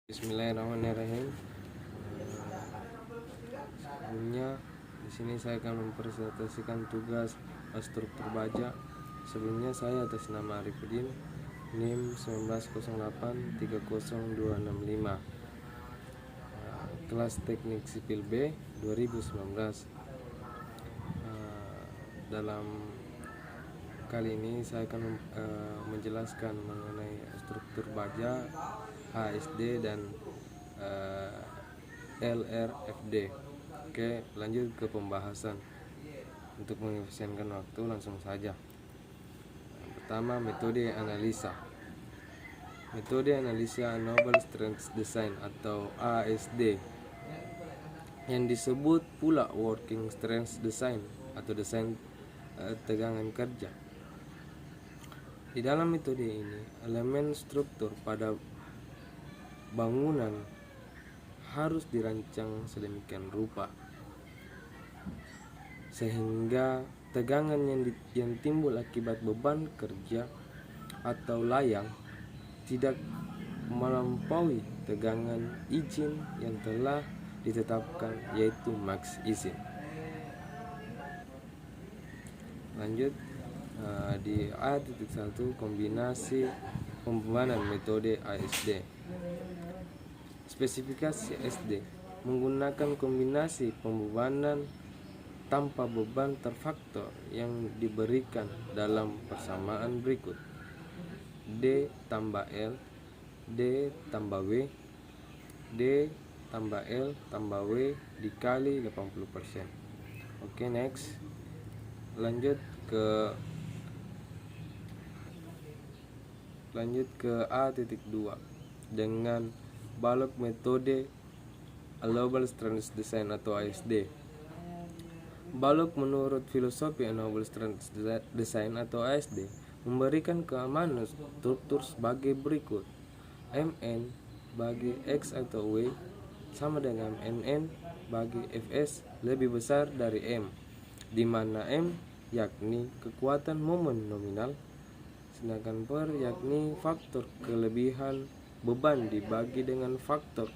Bismillahirrahmanirrahim. Sebelumnya di sini saya akan mempresentasikan tugas struktur baja. Sebelumnya saya atas nama Arifudin, NIM 190830265, kelas teknik sipil B 2019. Dalam kali ini saya akan menjelaskan mengenai struktur baja, HSD dan LRFD. Oke, lanjut ke pembahasan. Untuk mengefisienkan waktu, langsung saja. Yang pertama, metode analisa. Metode analisa Noble Strength Design atau ASD, yang disebut pula Working Strength Design atau desain tegangan kerja. Di dalam metode ini, elemen struktur pada bangunan harus dirancang sedemikian rupa sehingga tegangan yang timbul akibat beban kerja atau layang tidak melampaui tegangan izin yang telah ditetapkan, yaitu max izin. Lanjut di A.1, kombinasi pembebanan metode ASD. Spesifikasi SD menggunakan kombinasi pembebanan tanpa beban terfaktor yang diberikan dalam persamaan berikut: D tambah L, D tambah W, D tambah L tambah W dikali 80%. Oke, next. Lanjut ke A.2 dengan balok metode Allowable Strength Design atau ASD. Balok menurut filosofi Allowable Strength Design atau ASD memberikan keamanan struktur sebagai berikut: Mn bagi X atau W sama dengan Mn bagi Fs lebih besar dari M, di mana M yakni kekuatan momen nominal, sedangkan per yakni faktor kelebihan beban dibagi dengan faktor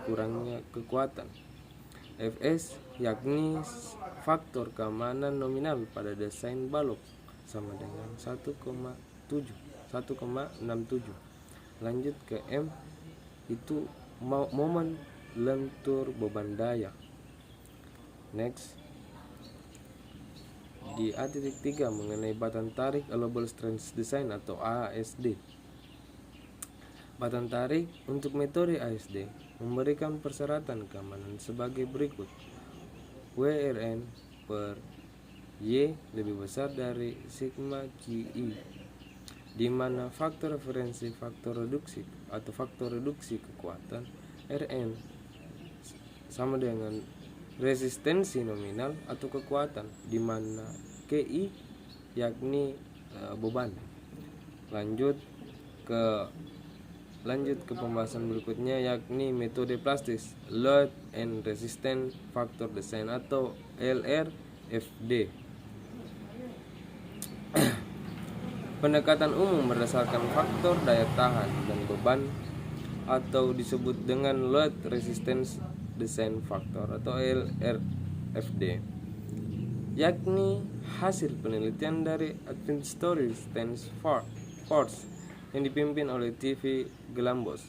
kurangnya kekuatan. Fs yakni faktor keamanan nominal pada desain balok sama dengan 1,67. Lanjut ke M, itu momen lentur beban daya. Next. Di A.3 mengenai batang tarik Allowable Strength Design atau ASD. Batang tarik untuk metode ASD memberikan persyaratan keamanan sebagai berikut: WRN per Y lebih besar dari sigma QI, di mana faktor referensi faktor reduksi atau faktor reduksi kekuatan Rn sama dengan resistensi nominal atau kekuatan, di mana KI yakni beban. Lanjut ke pembahasan berikutnya, yakni metode plastis Load and Resistance Factor Design atau LRFD. Pendekatan umum berdasarkan faktor daya tahan dan beban atau disebut dengan Load Resistance Design Factor atau LRFD, yakni hasil penelitian dari Advanced Stance Force yang dipimpin oleh TV Galambos.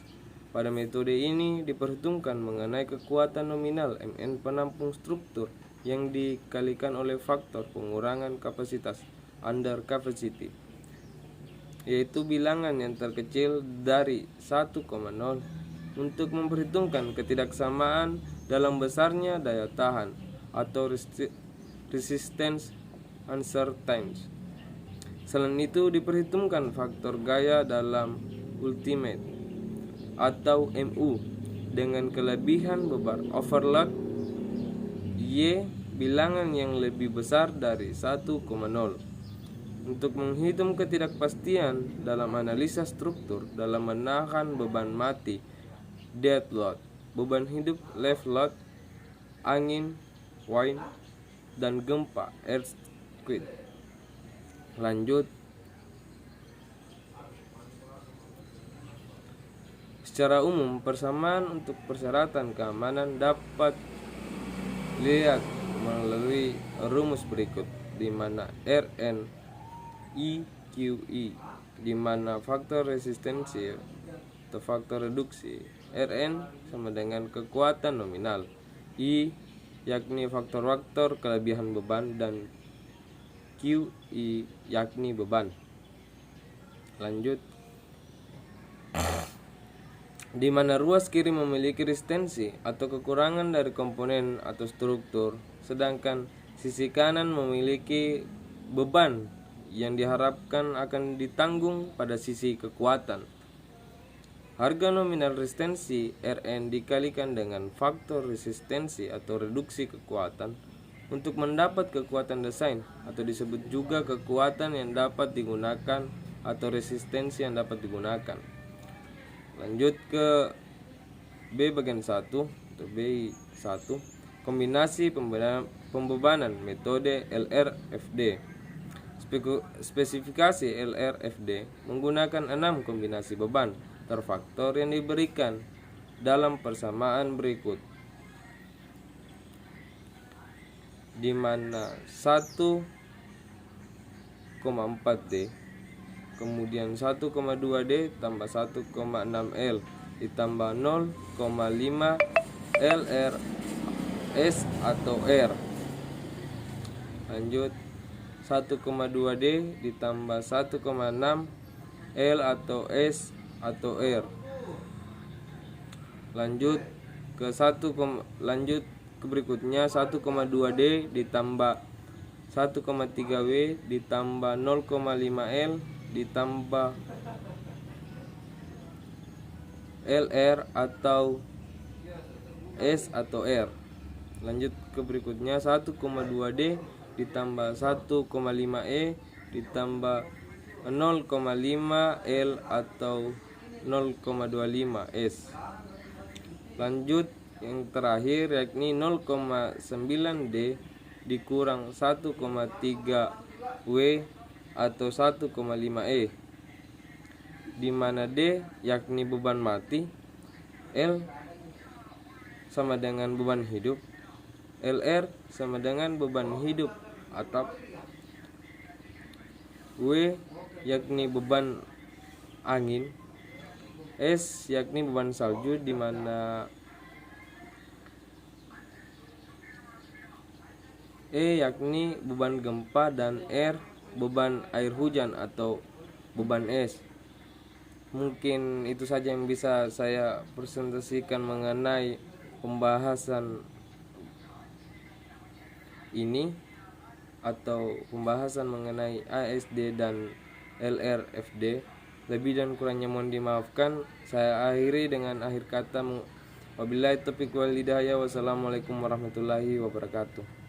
Pada metode ini diperhitungkan mengenai kekuatan nominal Mn penampung struktur yang dikalikan oleh faktor pengurangan kapasitas under capacity, yaitu bilangan yang terkecil dari 1,0, untuk memperhitungkan ketidaksamaan dalam besarnya daya tahan atau resistance uncertainty. Selain itu diperhitungkan faktor gaya dalam ultimate atau MU dengan kelebihan beban overload Y bilangan yang lebih besar dari 1,0 untuk menghitung ketidakpastian dalam analisa struktur dalam menahan beban mati dead load, beban hidup live load, angin, wind, dan gempa earthquake. Lanjut, Secara umum, persamaan untuk persyaratan keamanan dapat dilihat melalui rumus berikut, di mana Rn I QI, di mana faktor resistensi atau faktor reduksi Rn sama dengan kekuatan nominal, I yakni faktor-faktor kelebihan beban, dan QI yakni beban. Lanjut, di mana ruas kiri memiliki resistensi atau kekurangan dari komponen atau struktur, sedangkan sisi kanan memiliki beban yang diharapkan akan ditanggung pada sisi kekuatan. Harga nominal resistensi Rn dikalikan dengan faktor resistensi atau reduksi kekuatan untuk mendapat kekuatan desain, atau disebut juga kekuatan yang dapat digunakan atau resistensi yang dapat digunakan. Lanjut ke B bagian 1 atau B1, kombinasi pembebanan metode LRFD. Spesifikasi LRFD menggunakan 6 kombinasi beban terfaktor yang diberikan dalam persamaan berikut, di mana 1,4D kemudian 1,2D tambah 1,6L ditambah 0,5 LR S atau R. Lanjut, 1,2D ditambah 1,6 L atau S atau R. Lanjut ke berikutnya, 1,2D ditambah 1,3W ditambah 0,5L ditambah LR atau S atau R. Lanjut ke berikutnya, 1,2D ditambah 1,5E ditambah 0,5 L atau 0,25 S. Lanjut yang terakhir yakni 0,9D dikurang 1,3W atau 1,5E, di mana D yakni beban mati, L sama dengan beban hidup, LR sama dengan beban hidup atap, W yakni beban angin, S yakni beban salju, di mana E yakni beban gempa, dan R beban air hujan atau beban es. Mungkin itu saja yang bisa saya presentasikan mengenai pembahasan ini atau pembahasan mengenai ASD dan LRFD. Lebih dan kurangnya mohon dimaafkan. Saya akhiri dengan akhir kata, wabillahi taufiq wal hidayah. Wassalamualaikum warahmatullahi wabarakatuh.